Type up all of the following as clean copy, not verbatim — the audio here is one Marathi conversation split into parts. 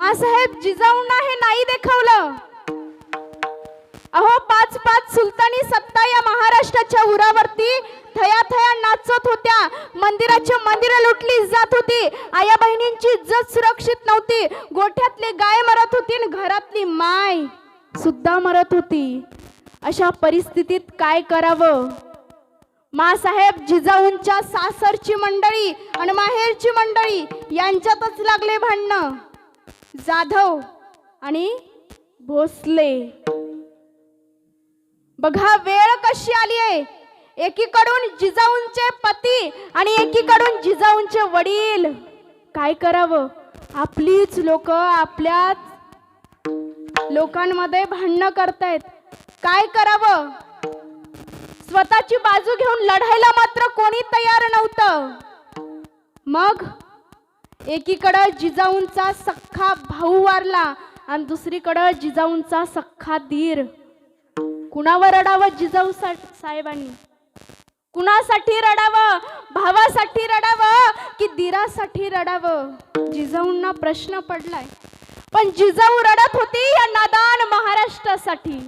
मासाहेब जिजाऊंना हे नाही देखावलं. अहो 5-5 सुलतानी सत्ता या महाराष्ट्राच्या उरावरती थया थया नाचत होत्या. मंदिराचे मंदिरं लुटली जात होती. आया बहिणींची इज्जत सुरक्षित नव्हती. गोठ्यातले गाय मरत होती आणि घरातली माय सुद्धा मरत होती. अशा परिस्थितीत काय करावं? मासाहेब जिजाऊंच्या सासरची मंडळी आणि माहेरची मंडळी यांच्यातच लागले भांडणं. जाधव आणि भोसले. बघा वेळ कशी आली आहे. एकीकडून जिजाऊंचे पती आणि एकीकडून जिजाऊंचे वडील. काय करावं? आपलीच लोक आपल्याच लोकांमध्ये भांडणं करतायत. काय करावं? स्वतःची बाजू घेऊन लढायला मात्र कोणी तयार नव्हतं. मग एकीकडे जिजाऊंचा सख्खा भाऊ वारला आणि दुसरीकडे जिजाऊंचा सख्खा दीर. कुणावर रडावं जिजाऊ साहेबांनी? कुणासाठी रडावं? भावासाठी रडावं की दीरासाठी रडावं? जिजाऊंना प्रश्न पडलाय. पण जिजाऊ रडत होती या नादान महाराष्ट्रासाठी.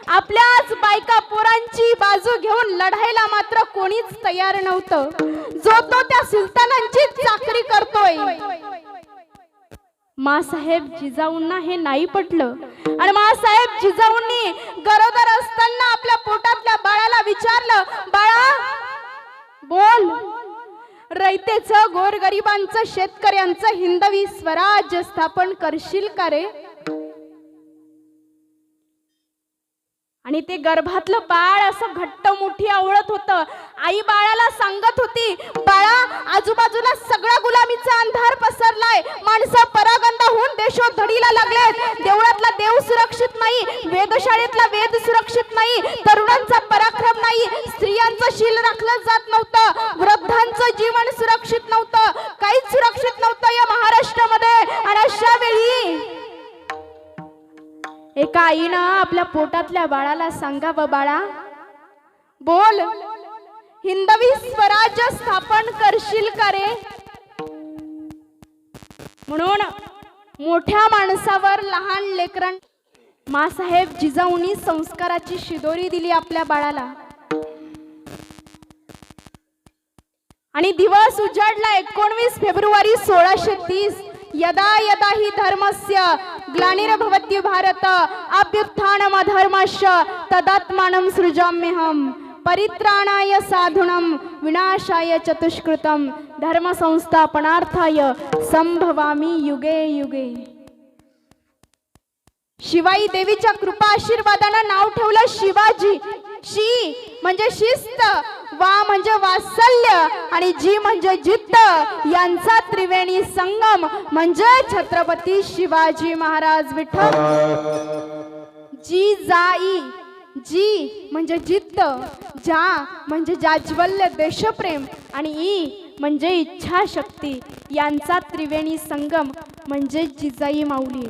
आपल्याच बायका पोरांची बाजू घेऊन लढायला मात्र कोणीच तयार नव्हतं. जो तो त्या सुलतानांची चाकरी करतोय. मासाहेब जिजाऊंना हे नाही पटलं आणि मासाहेब जिजाऊंनी गरोदर असताना आपल्या पोटातल्या बाळाला विचारलं, बाळा बोल, रयतेचं गोरगरिबांचं शेतकऱ्यांचं हिंदवी स्वराज्य स्थापन करशील का रे? आणि ते गर्भातलं बाळ असं घट्ट मुठी आवळत होतं. आई बाळाला सांगत होती, बाळा आजूबाजूला सगळा गुलामीचा अंधार पसरलाय. माणसं परागंदा होऊन देशोधडीला लागलेत. देवळातला देव सुरक्षित नाही, वेदशाळेतला वेद सुरक्षित नाही, तरुणांचा पराक्रम नाही, स्त्रियांचं शील राखलं जात नव्हतं, वृद्धांचं जीवन सुरक्षित नव्हतं, काहीच सुरक्षित नव्हतं या महाराष्ट्रामध्ये. आणि अशा वेळी एका आईनं आपल्या पोटातल्या बाळाला सांगावं, बाळा बोल, हिंदवी स्वराज्य स्थापन करशील का रे? म्हणून मोठ्या माणसावर लहान लेकरां मासाहेब जिजाऊंनी संस्काराची शिदोरी दिली आपल्या बाळाला. आणि दिवस उजाडला 19 फेब्रुवारी 1630. यदा यदा हि धर्मस्य ग्लानिर्भवति भारत अभ्युत्थानम् अधर्मस्य तदात्मानं सृजाम्यहम् परित्राणाय साधूनां विनाशाय चतुष्कृतं धर्म संस्थापनार्थाय संभवामि युगे युगे. शिवाई देवीच्या कृपा आशीर्वादानं नाव ठेवलं शिवाजी. शी म्हणजे शिस्त, वा म्हणजे वात्सल्य आणि जी म्हणजे जिद्द यांचा त्रिवेणी संगम म्हणजे छत्रपती शिवाजी महाराज विठ्ठल. जी जाई, जी म्हणजे जिद्द, जा म्हणजे जाज्वल्य देशप्रेम आणि ई म्हणजे इच्छाशक्ती यांचा त्रिवेणी संगम म्हणजे जिजाई माऊली.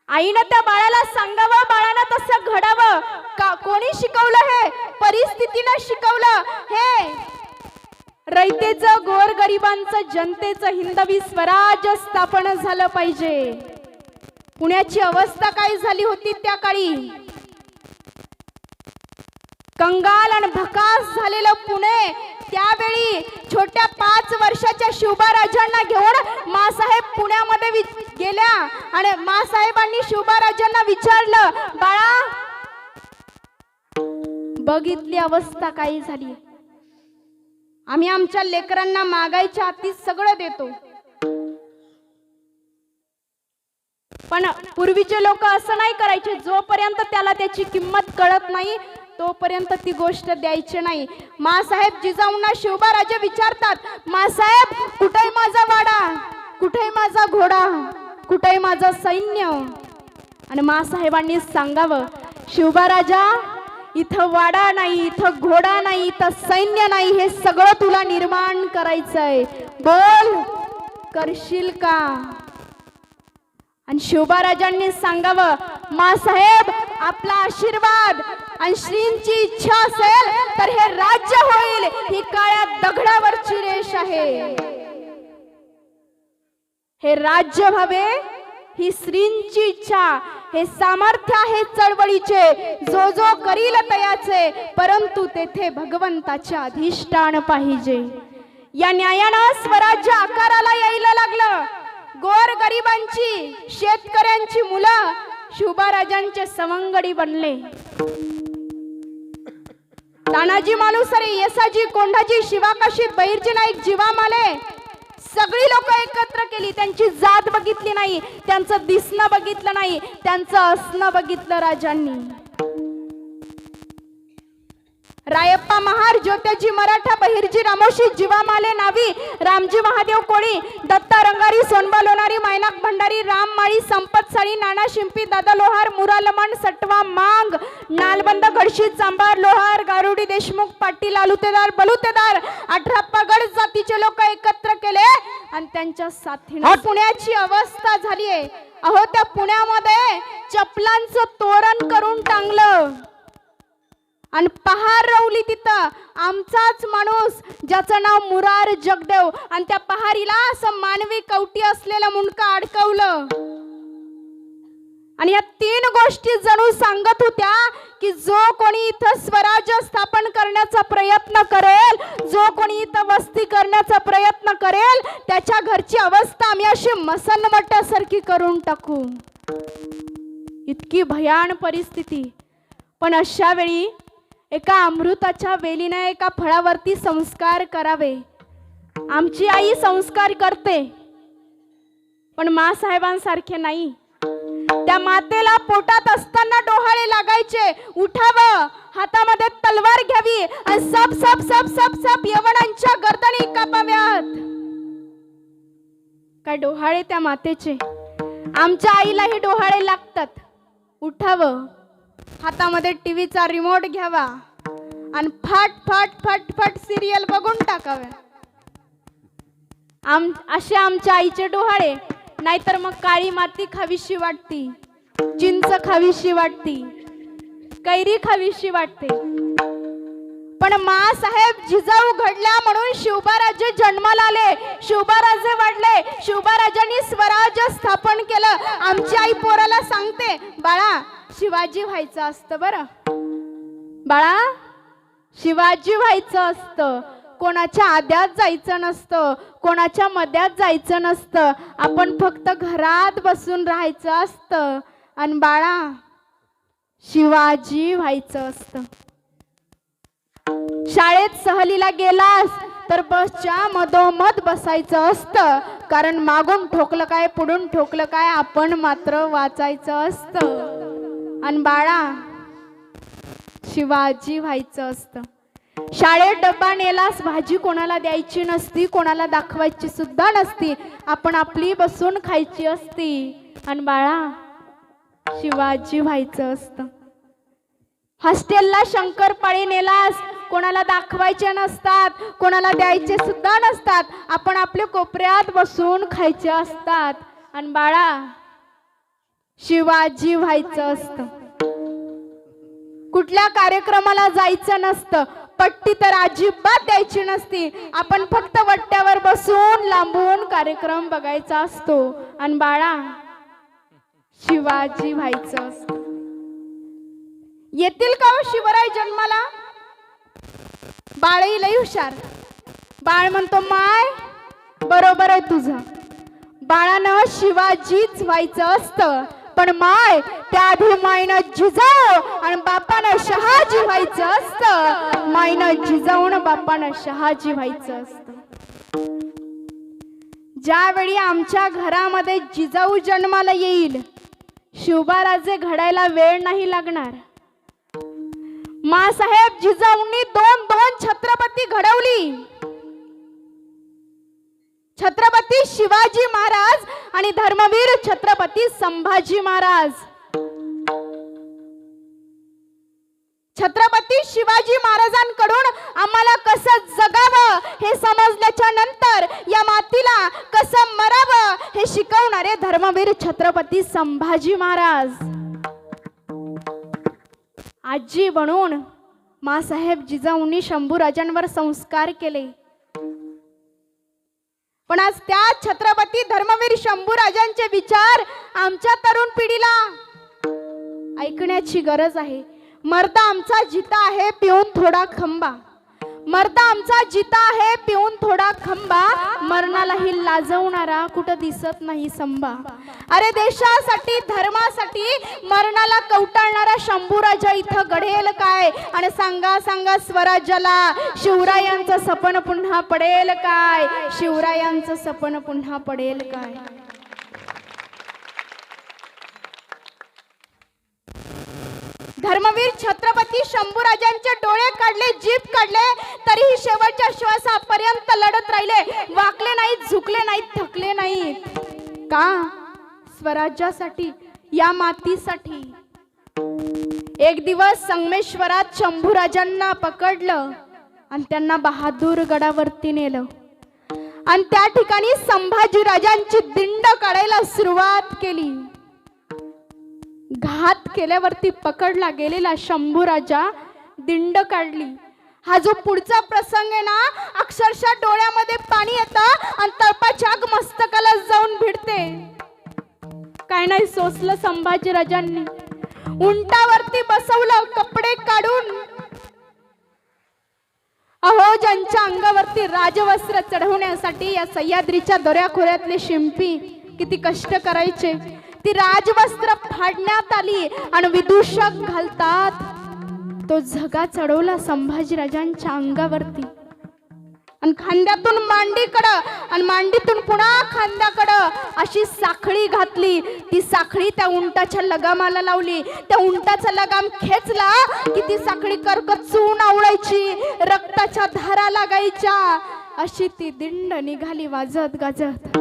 आईनं त्या बाळाला सांगावं, बाळानं तसं घडावं. का कोणी शिकवलं? हे परिस्थितीनं शिकवलं. हे रयतेचं गोरगरिबांचं जनतेचं हिंदवी स्वराज्य स्थापन झालं पाहिजे. पुण्याची अवस्था काय झाली होती त्या काळी? कंगाल आणि भकास झालेलं पुणे. त्यावेळी छोट्या 5 वर्षाच्या शिवबाराजांना घेऊन मासाहेब पुण्यामध्ये गेल्या आणि मासाहेबांनी शिवबाराजांना विचारलं, बाळा बघितली अवस्था काय झाली? आम्ही आमच्या लेकरांना मागायच्या आधी सगळं देतो, पण पूर्वीचे लोक असं नाही करायचे. जोपर्यंत त्याला त्याची किंमत कळत नाही तोपर्यंत ती गोष्ट द्यायची नाही. मासाहेब जिजाऊंना शिवबाराजे विचारतात, मासाहेब कुठे माझा वाडा, कुठे माझा घोडा, कुठे माझं सैन्य? आणि मासाहेबांनी सांगावं, शिवबाराजा इथं वाडा नाही, इथं घोडा नाही, इथं सैन्य नाही, हे सगळं तुला निर्माण करायचंय. बोल करशील का? आणि शिवबाराजांनी सांगावं, मासाहेब आपला आशीर्वाद आणि श्रींची इच्छा असेल तर हे राज्य होईल. ही काळ्या दगडावरची रेष आहे. हे राज्य व्हावे ही श्रींची इच्छा, हे सामर्थ्य आहे चळवळीचे, जो जो करील तयाचे, परंतु तेथे भगवंताचे अधिष्ठान पाहिजे. या न्यायानं स्वराज्य आकाराला यायला लागलं. गोर गरिबांची, शेतकऱ्यांची मुलं शिवबाराजांचे सवंगडी बनले. तानाजी मालुसरे, येसाजी, कोंढाजी, शिवाकाशीत, बहिर्जी नाईक, जीवा माले सगळी लोक एकत्र केली. त्यांची जात बघितली नाही, त्यांचं दिसणं बघितलं नाही, त्यांचं असणं बघितलं राजांनी. रायप्पा महार, ज्योत्याजी मराठा, बहिर्जी रामोशी, जीवा माले नावी, रामजी महादेव कोळी, दत्ता रंगारी, सोनबा लोणारी, मायनाक भंडारी, राम माळी, संपत साळी, नाना शिंपी, दादा लोहार, मुरा लमण, सटवा मांग, नालबंद, गडशी, चांबार, लोहार, गारुडी, देशमुख, पाटील, आलुतेदार, बलुतेदार, 18 गड जातीचे लोक एकत्र केले आणि त्यांच्या साथीने पुण्याची अवस्था झाली आहे. अहो, त्या पुण्यामध्ये चपलांचं तोरण करून टांगलं आणि पहार रवली तिथं. आमचाच माणूस ज्याचं नाव मुरार जगदेव, आणि त्या पहारीला असं मानवी कवटी असलेलं मुंडकं अडकवलं. आणि या 3 गोष्टी जणू सांगत होत्या की जो कोणी इथं स्वराज्य स्थापन करण्याचा प्रयत्न करेल, जो कोणी इथं वस्ती करण्याचा प्रयत्न करेल, त्याच्या घरची अवस्था आम्ही अशी मसलमटासारखी करून टाकू. इतकी भयान परिस्थिती. पण अशा वेळी एका अमृताच्या वेलीने एका फळावरती संस्कार करावे. आमची आई संस्कार करते, पण मासाहेबांसारखे नाही. त्या मातेला पोटात असताना डोहाळे लागायचे. उठावं, हातामध्ये तलवार घ्यावी आणि सब सब सब सब सब यवनांच्या गर्दनी कापाव्यात. काय डोहाळे त्या मातेचे. आमच्या आईलाही डोहाळे लागतात. उठावं, हातामध्ये टीव्हीचा रिमोट घ्यावा आणि फाट फाट फाट फाट सिरियल बघून टाकाव्या. असे आमच्या आईचे डोहाळे. नाहीतर मग काळी माती खावीशी वाटती, चिंच खावीशी वाटती, कैरी खावीशी वाटते. पण मासाहेब जिजाऊ घडल्या म्हणून शिवबाराजे जन्माला आले, शिवबाराजे वाढले, शिवबाराजांनी स्वराज्य स्थापन केलं. आमची आई पोराला सांगते, बाळा शिवाजी व्हायचं असतं, बरं बाळा शिवाजी व्हायचं असतं. कोणाच्या आद्यात जायचं नसतं, कोणाच्या मध्यात जायचं नसतं. आपण फक्त घरात बसून राहायचं असतं. आणि बाळा शिवाजी व्हायचं असतं. शाळेत सहलीला गेलास तर बसच्या मधोमध बसायचं असतं, कारण मागून ठोकलं काय पुढून ठोकलं काय आपण मात्र वाचायचं असतं. आणि बाळा शिवाजी व्हायचं असतं. शाळेत डब्बा नेलास, भाजी कोणाला द्यायची नसती, कोणाला दाखवायची सुद्धा नसती, आपण आपली बसून खायची असती. आणि बाळा शिवाजी व्हायचं असतं. हॉस्टेलला शंकरपाळी नेलास, कोणाला दाखवायचे नसतात, कोणाला द्यायचे सुद्धा नसतात, आपण आपल्या कोपऱ्यात बसून खायचे असतात. आणि बाळा शिवाजी व्हायचं असतं. कुठल्या कार्यक्रमाला जायचं नसतं, पट्टी तर अजिबात द्यायची नसती, आपण फक्त वट्ट्यावर बसून लांबून कार्यक्रम बघायचा असतो. आणि बाळा शिवाजी व्हायचं असतं. येतील का शिवराय जन्माला? बाळही लई हुशार. बाळ म्हणतो, माय बरोबर आहे तुझं, बाळानं शिवाजीच व्हायचं असतं. पण माय त्याआधी मायनं जिजाऊ आणि बापानं शहाजी व्हायचं असतं. मायनं जिजाऊन बापानं शहाजी व्हायचं असतं. ज्यावेळी आमच्या घरामध्ये जिजाऊ जन्माला येईल, शिवबाराजे घडायला वेळ नाही लागणार. मासाहेब जिजाऊंनी 2 छत्रपती घडवली. छत्रपती शिवाजी महाराज आणि धर्मवीर छत्रपती संभाजी महाराज. छत्रपती शिवाजी महाराजांकडून आम्हाला कसं जगावं हे समजल्याच्या नंतर या मातीला कसं मरावं हे शिकवणारे धर्मवीर छत्रपती संभाजी महाराज. आजी बनून मासाहेब जिजाऊंनी शंभूराजांवर संस्कार केले. पण आज त्या छत्रपती धर्मवीर शंभूराजांचे विचार आमच्या तरुण पिढीला ऐकण्याची गरज आहे. मर्द आमचा जिता आहे पिऊन थोडा खंबा, मर्द आमचा जिता आहे पिऊन थोडा खंबा, मरणालाही लाजवणारा कुठं दिसत नाही संबा. अरे देशासाठी धर्मासाठी मरणाला कवटाळणारा शंभूराजा इथं घडेल काय? आणि सांगा सांगा स्वराज्याला शिवरायांचं सपन पुन्हा पडेल काय? शिवरायांचं सपन पुन्हा पडेल काय? धर्मवीर छत्रपती शंभूराजांचे डोळे काढले, जीभ काढले, तरीही शेवटच्या श्वासापर्यंत लढत राहिले. वाकले नाहीत, झुकले नाहीत, थकले नाहीत. का? स्वराज्यासाठी, या मातीसाठी. एक दिवस संगमेश्वरात शंभूराजांना पकडलं आणि त्यांना बहादूरगडावरती नेलं आणि त्या ठिकाणी संभाजीराजांची दिंड काढायला सुरुवात केली. घात केल्यावरती पकडला गेलेला शंभूराजा दिंड काढली. हा जो पुढचा प्रसंग आहे ना, अक्षरशः डोळ्यामध्ये पाणी येतं आणि तळपाची आग मस्तकाला जाऊन भिडते. काय नाही सोसलं संभाजीराजांनी. उंटावरती बसवलं कपडे काढून. अहो, ज्यांच्या अंगावरती राजवस्त्र चढवण्यासाठी या सह्याद्रीच्या दऱ्याखोऱ्यातले शिंपी किती कष्ट करायचे, ती राजवस्त्र फाडण्यात आली आणि विदूषक घालतात तो झगा चढवला संभाजीराजांच्या अंगावरती आणि खांद्यातून मांडीकडं आणि मांडीतून पुन्हा खांद्याकडं अशी साखळी घातली. ती साखळी त्या उंटाच्या लगामाला लावली. त्या उंटाचा लगाम खेचला की ती साखळी करकचून आवळायची, रक्ताच्या धारा लागायच्या. अशी ती दिंड निघाली वाजत गाजत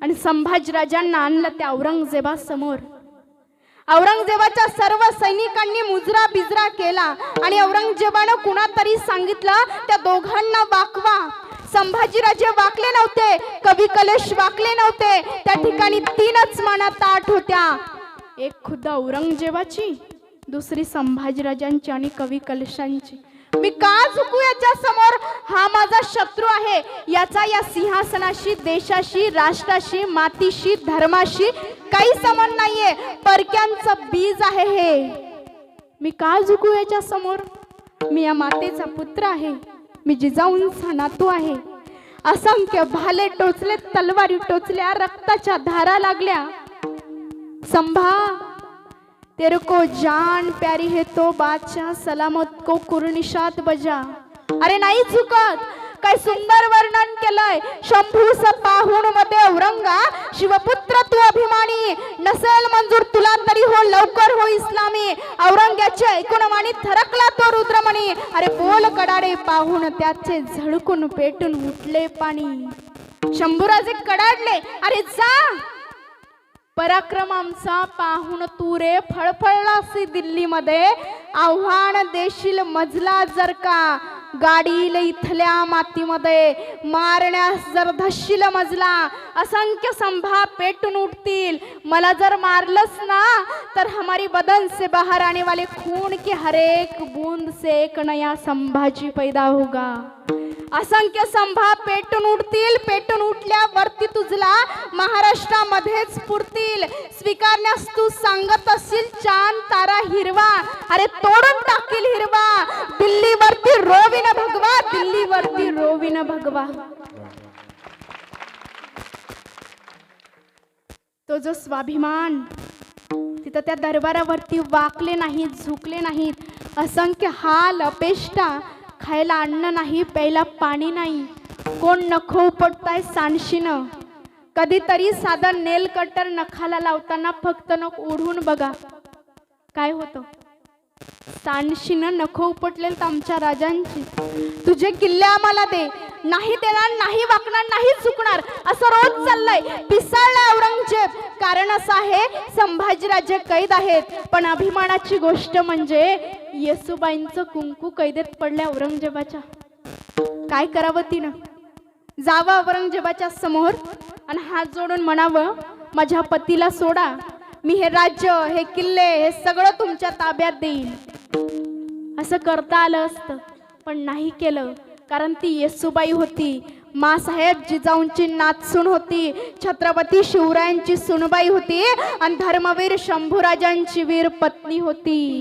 आणि संभाजीराजांना आणलं त्या औरंगजेबासमोर. औरंगजेबाच्या सर्व सैनिकांनी मुजरा बिजरा केला आणि औरंगजेबानं कुणातरी सांगितलं त्या दोघांना वाकवा. संभाजीराजे वाकले नव्हते, कवी कलेश वाकले नव्हते. त्या ठिकाणी तीनच माना ताट होत्या, एक खुद्द औरंगजेबाची, दुसरी संभाजीराजांची आणि कवी कलेशांची. मी का झुकू याच्या समोर? हा माझा शत्रू आहे. याचा या सिंहासनाशी, देशाशी, राष्ट्राशी, मातीशी, धर्माशी काही संबंध नाहीये. परक्यांचं बीज आहे हे. मी का झुकू याच्या समोर? मी या मातेचा पुत्र आहे. मी जिजाऊंचा नातू आहे. असंख्य भाले टोचले, तलवारी टोचल्या, रक्ताच्या धारा लागल्या. संभा, तेरे को जान प्यारी है तो बादशाह सलामत को कुर्निशात बजा. अरे नाही झुकत. काय सुंदर वर्णन केलंय. शंभूस पाहून मध्ये औरंगा, शिवपुत्र तू अभिमानी, नसेल मंजूर तुला तरी हो लवकर हो इस्लामी. औरंग्याचे ऐकून मानी थरकला तो रुद्रमणी. अरे बोल कडाडे पाहून त्याचे झळकून पेटून उठले पाणी. शंभूराजे कडाडले. अरे जा, पराक्रम आमचा पाहून तू रे फळफळलासी दिल्लीमध्ये. आव्हान देशील मजला जर का, गाडील इथल्या मातीमध्ये. मारण्यास जर धसशील मजला, असंख्य संभा पेटून उठतील. मला जर मारलंस ना तर हमारी बदन से बाहर आने वाले खून की हर एक बूंद से एक नया संभाजी पैदा होगा. असंख्य संभा पेटून उठतील. पेटून उठल्यावरती तुझला महाराष्ट्रामध्येच पुरतील. स्वीकारण्यास तू सांगत असशील चांद तारा हिरवा. अरे तोडून टाकील हिरवा. दिल्लीवरती रोविन भगवा, दिल्लीवरती रोविन भगवा. तो जो स्वाभिमान, तिथं त्या दरबारावरती वाकले नाहीत, झुकले नाहीत. असंख्य हाल अपेष्टा, खायला अन्न नाही, प्यायला पाणी नाही. कोण नख उपटताय सांडशीनं. कधीतरी साधा नेल कटर नखाला लावताना फक्त नख ओढून बघा काय होतं. सांडशीनं नख उपटलेत आमच्या राजांची. तुझे किल्ले आम्हाला दे. नाही देणार, नाही वाकणार, नाही चुकणार, असं रोज चाललंय. पिसाळला औरंगजेब. कारण असं आहे, संभाजीराजे कैद आहेत, पण अभिमानाची गोष्ट म्हणजे येसुबाईंचं कुंकू कैदेत पडल्या औरंगजेबाच्या. काय करावं तिनं? जावं औरंगजेबाच्या समोर आणि हात जोडून म्हणावं, माझ्या पतीला सोडा, मी हे राज्य, हे किल्ले, हे सगळं तुमच्या ताब्यात देईन. असं करता आलं असतं, पण नाही केलं. कारण ती येसुबाई होती, मासाहेब जिजाऊंची नातसून होती, छत्रपती शिवरायांची सुनबाई होती आणि धर्मवीर शंभूराजांची वीर पत्नी होती.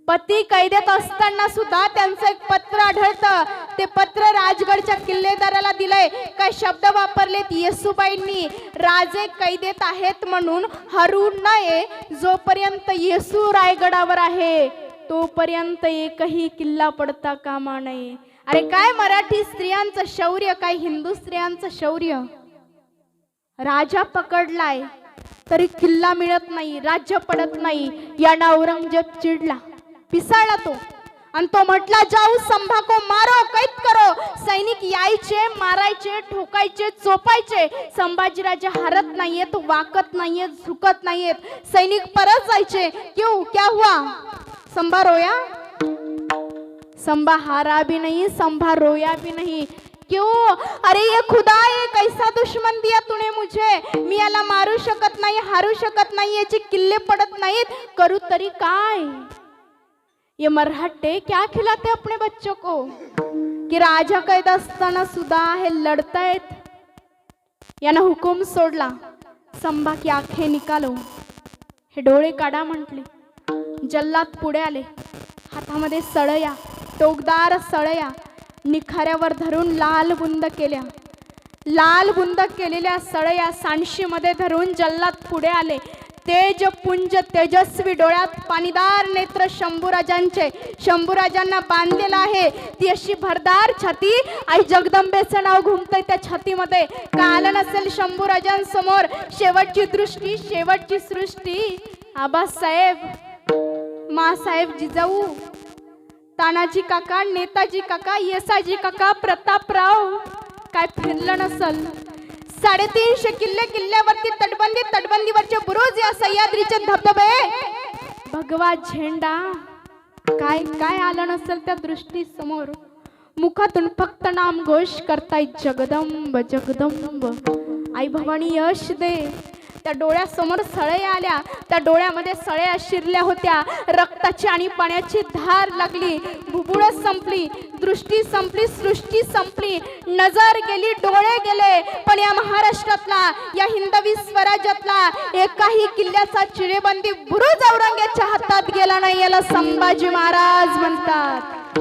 पती कैदेत असताना सुद्धा त्यांचं एक पत्र आढळतं. ते पत्र राजगडच्या किल्लेदाराला दिलंय. काय शब्द वापरलेत येसूबाईंनी, राजे कैदेत आहेत म्हणून हरू नये, जोपर्यंत येसू रायगडावर आहे तोपर्यंत एकही किल्ला पडता कामा नये. अरे काय मराठी स्त्रियांचं शौर्य, काय हिंदू स्त्रियांचं शौर्य. राजा पकडलाय तरी किल्ला मिळत नाही, राज्य पडत नाही. याना औरंगजेब चिडला, पिसाळला तो आणि तो म्हटला, जाऊ संभा को मारो, कैद करो. सैनिक यायचे, मारायचे, ठोकायचे, चोपायचे. संभाजीराजे हारत नाहीयेत, वाकत नाहीयेत, झुकत नाहीयेत. सैनिक परत जायचे. क्यों, क्या हुआ? संभा रोया? संभा हारा भी नहीं, संभा रोया भी नहीं. क्यों? अरे ये खुदा, ये कैसा दुश्मन दिया तूने मुझे. मी याला मारू शकत नाही, हारू शकत नाही, याचे किल्ले पडत नाहीत, करू तरी काय. ये मराठे क्या खिलाते अपने बच्चों को कि राजा कैद असताना सुद्धा हे लढतायत. यानं हुकूम सोडला, संभा की आंखें निकालो, हे डोळे काढा म्हटले. जल्लाद पुढे आले, हातामध्ये सळया, टोकदार सळया निखाऱ्यावर धरून लाल बुंद केल्या. लाल बुंद केलेल्या सळया सांडशीमध्ये धरून जल्लाद पुढे आले. तेजपुंज तेजस्वी डोळ्यात पाणीदार नेत्र शंभूराजांचे. शंभूराजांना बांधलेला आहे. ती अशी भरदार छाती, आई जगदंबेचं नाव घुमतंय त्या छातीमध्ये. का आलं नसेल शंभूराजांसमोर शेवटची दृष्टी, शेवटची सृष्टी. आबासाहेब, मासाहेब जिजाऊ, तानाजी काका, नेताजी काका, येसाजी काका, प्रतापराव, काय फिरलं नसल. 350 किल्ले, किल्ल्यावरती तटबंदी, तटबंदीवरचे बुरुज, या सह्याद्रीचे धबधबे, भगवा झेंडा, काय काय आलं नसेल त्या दृष्टी समोर. मुखातून फक्त नाम घोष करताय, जगदंब जगदंब. आई भवानी यश दे. त्या डोळ्यासमोर सळया आल्या, त्या डोळ्यामध्ये सळया शिरल्या होत्या. रक्ताची आणि पाण्याची धार लागली. भुबुळ संपली, दृष्टी संपली, सृष्टी संपली. नजर गेली, डोळे गेले, पण या महाराष्ट्रातला, या हिंदवी स्वराज्यातला एकाही किल्ल्याचा चिरेबंदी बुरुज औरंगजेबाच्या हातात गेला नाही. याला संभाजी महाराज म्हणतात.